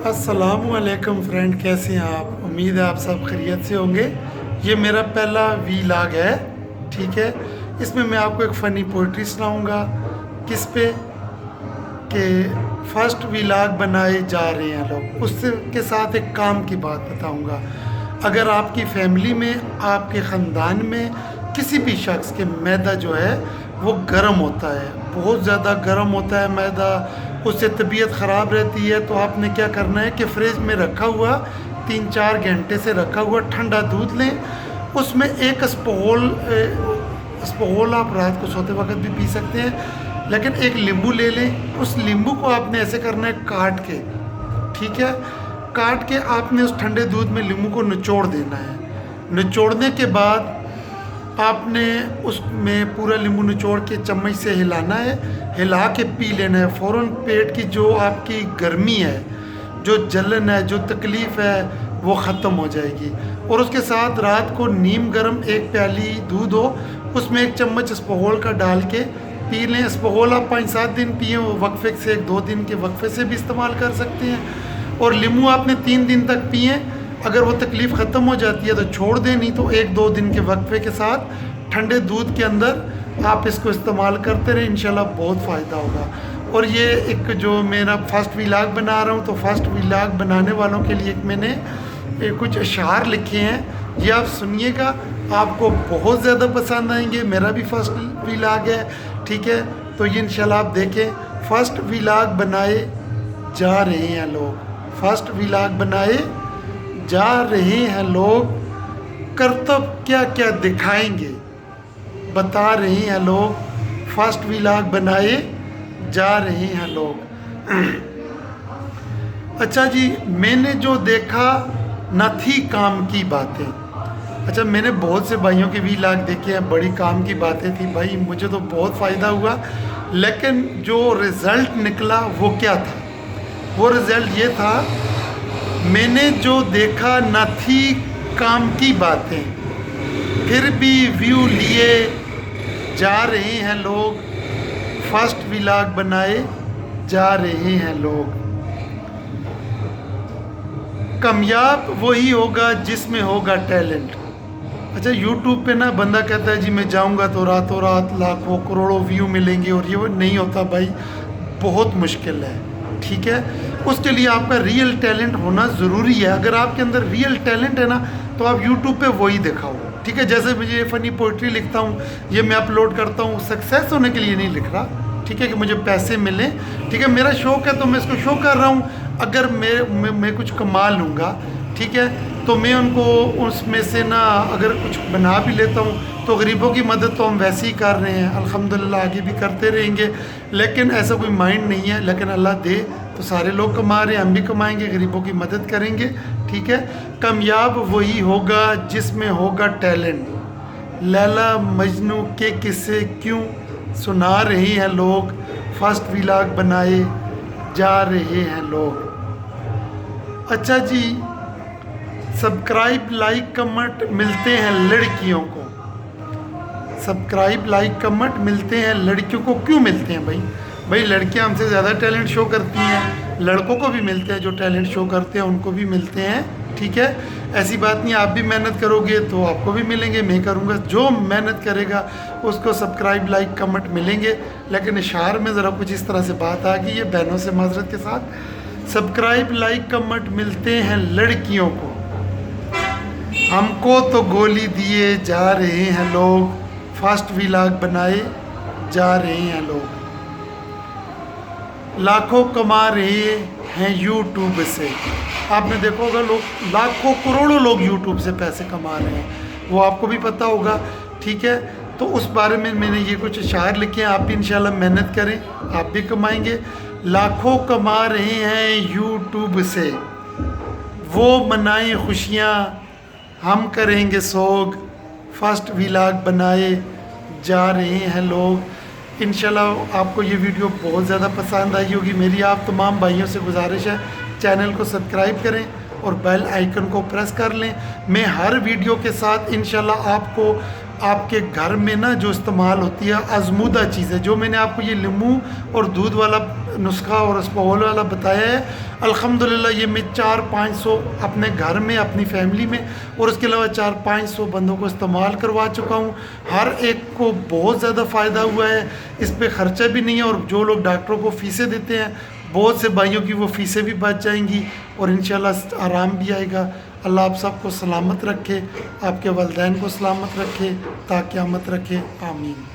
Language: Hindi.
अस्सलामुअलैकुम फ्रेंड, कैसे हैं आप? उम्मीद है आप सब खैरियत से होंगे। ये मेरा पहला वीलॉग है, ठीक है। इसमें मैं आपको एक फ़नी पोइट्री सुनाऊंगा। किस पे? कि फ़र्स्ट वीलॉग बनाए जा रहे हैं लोग, उससे के साथ एक काम की बात बताऊंगा। अगर आपकी फैमिली में, आपके ख़ानदान में किसी भी शख्स के मैदा जो है वो गर्म होता है, बहुत ज़्यादा गर्म होता है मैदा, उससे तबीयत ख़राब रहती है, तो आपने क्या करना है कि फ्रिज में रखा हुआ 3-4 घंटे से रखा हुआ ठंडा दूध लें। उसमें एक स्पून आप रात को सोते वक्त भी पी सकते हैं, लेकिन एक नींबू ले लें। उस नींबू को आपने ऐसे करना है काट के, ठीक है। काट के आपने उस ठंडे दूध में नींबू को निचोड़ देना है। निचोड़ने के बाद आपने उसमें पूरा नींबू निचोड़ के चम्मच से हिलाना है, हिला के पी लेना है। फ़ौरन पेट की जो आपकी गर्मी है, जो जलन है, जो तकलीफ़ है, वो ख़त्म हो जाएगी। और उसके साथ रात को नीम गर्म एक प्याली दूध हो, उसमें 1 चम्मच स्पोहोल का डाल के पी लें। स्पोहोल आप 5-7 दिन पिए, वक्फे से 1-2 दिन के वक्फे से भी इस्तेमाल कर सकते हैं। और नींबू आपने 3 दिन तक पिए। अगर वो तकलीफ़ ख़त्म हो जाती है तो छोड़ दें, नहीं तो 1-2 दिन के वक्फे के साथ ठंडे दूध के अंदर आप इसको इस्तेमाल करते रहें, इंशाल्लाह बहुत फ़ायदा होगा। और ये एक जो मेरा फ़र्स्ट वीलॉग बना रहा हूँ, तो फ़र्स्ट वीलॉग बनाने वालों के लिए मैंने कुछ अशार लिखे हैं, ये आप सुनिएगा, आपको बहुत ज़्यादा पसंद आएंगे। मेरा भी फ़र्स्ट वीलॉग है, ठीक है। तो ये इंशाल्लाह आप देखें। फ़र्स्ट वीलॉग बनाए जा रहे हैं लोग, फ़र्स्ट वीलॉग बनाए जा रहे हैं लोग, करतब क्या क्या दिखाएंगे बता रहे हैं लोग। फ़र्स्ट वीलॉग बनाए जा रहे हैं लोग। अच्छा जी, मैंने जो देखा न थी काम की बातें। अच्छा, मैंने बहुत से भाइयों के वीलॉग देखे हैं, बड़ी काम की बातें थी भाई, मुझे तो बहुत फ़ायदा हुआ। लेकिन जो रिज़ल्ट निकला वो क्या था? वो रिज़ल्ट ये था, मैंने जो देखा न थी काम की बातें, फिर भी व्यू लिए जा रहे हैं लोग। फ़र्स्ट वीलॉग बनाए जा रहे हैं लोग। कामयाब वही होगा जिसमें होगा टैलेंट। अच्छा, यूट्यूब पे ना बंदा कहता है जी मैं जाऊंगा तो रातों रात लाखों करोड़ों व्यू मिलेंगे, और ये वो नहीं होता भाई, बहुत मुश्किल है, ठीक है। उसके लिए आपका रियल टैलेंट होना ज़रूरी है। अगर आपके अंदर रियल टैलेंट है ना, तो आप यूट्यूब पे वही दिखाओ, ठीक है। जैसे मुझे ये फ़नी पोइट्री लिखता हूँ, ये मैं अपलोड करता हूँ, सक्सेस होने के लिए नहीं लिख रहा, ठीक है, कि मुझे पैसे मिलें, ठीक है। मेरा शौक़ है तो मैं इसको शो कर रहा हूँ। अगर मैं कुछ कमा लूँगा, ठीक है, तो मैं उनको उसमें से ना अगर कुछ बना भी लेता हूँ तो गरीबों की मदद तो हम वैसे ही कर रहे हैं, अल्हम्दुलिल्लाह आगे भी करते रहेंगे। लेकिन ऐसा कोई माइंड नहीं है, लेकिन अल्लाह दे तो सारे लोग कमा रहे हैं, हम भी कमाएंगे, गरीबों की मदद करेंगे, ठीक है। कामयाब वही होगा जिसमें होगा टैलेंट। लैला मजनू के किस्से क्यों सुना रहे हैं लोग, फ़र्स्ट वीलॉग बनाए जा रहे हैं लोग। अच्छा जी, सब्सक्राइब लाइक कमेंट मिलते हैं लड़कियों को। सब्सक्राइब लाइक कमेंट मिलते हैं लड़कियों को, क्यों मिलते हैं भाई? भाई लड़कियां हमसे ज़्यादा टैलेंट शो करती हैं, लड़कों को भी मिलते हैं, जो टैलेंट शो करते हैं उनको भी मिलते हैं, ठीक है। ऐसी बात नहीं, आप भी मेहनत करोगे तो आपको भी मिलेंगे, मैं करूँगा, जो मेहनत करेगा उसको सब्सक्राइब लाइक कमेंट मिलेंगे। लेकिन इशार में ज़रा कुछ इस तरह से बात आ गई है, बहनों से माजरत के साथ। सब्सक्राइब लाइक कमेंट मिलते हैं लड़कियों को, हमको तो गोली दिए जा रहे हैं लोग। फ़र्स्ट वीलॉग बनाए जा रहे हैं लोग, लाखों कमा रहे हैं यूट्यूब से। आपने देखा होगा, लोग लाखों करोड़ों लोग यूट्यूब से पैसे कमा रहे हैं, वो आपको भी पता होगा, ठीक है। तो उस बारे में मैंने ये कुछ शायर लिखे हैं, आप भी इंशाल्लाह मेहनत करें, आप भी कमाएंगे। लाखों कमा रहे हैं यूट्यूब से, वो मनाएं खुशियाँ, हम करेंगे सोग। फ़र्स्ट वीलॉग बनाए जा रहे हैं लोग। इंशाल्लाह आपको ये वीडियो बहुत ज़्यादा पसंद आई होगी। मेरी आप तमाम भाइयों से गुजारिश है, चैनल को सब्सक्राइब करें और बेल आइकन को प्रेस कर लें। मैं हर वीडियो के साथ इंशाल्लाह आपको आपके घर में ना जो इस्तेमाल होती है आजमूदा चीज़ें, जो मैंने आपको ये नींबू और दूध वाला नुस्खा और अस्पताल वाला बताया है। अल्हम्दुलिल्लाह ये मैं 400-500 अपने घर में, अपनी फैमिली में और उसके अलावा 400-500 बंदों को इस्तेमाल करवा चुका हूँ। हर एक को बहुत ज़्यादा फ़ायदा हुआ है, इस पे ख़र्चा भी नहीं है और जो लोग डॉक्टरों को फ़ीसें देते हैं, बहुत से भाइयों की वो फ़ीसें भी बच जाएंगी और इंशाल्लाह आराम भी आएगा। अल्लाह आप सबको सलामत रखे, आपके वालिदैन को सलामत रखे, ता क़यामत रखे। आमीन।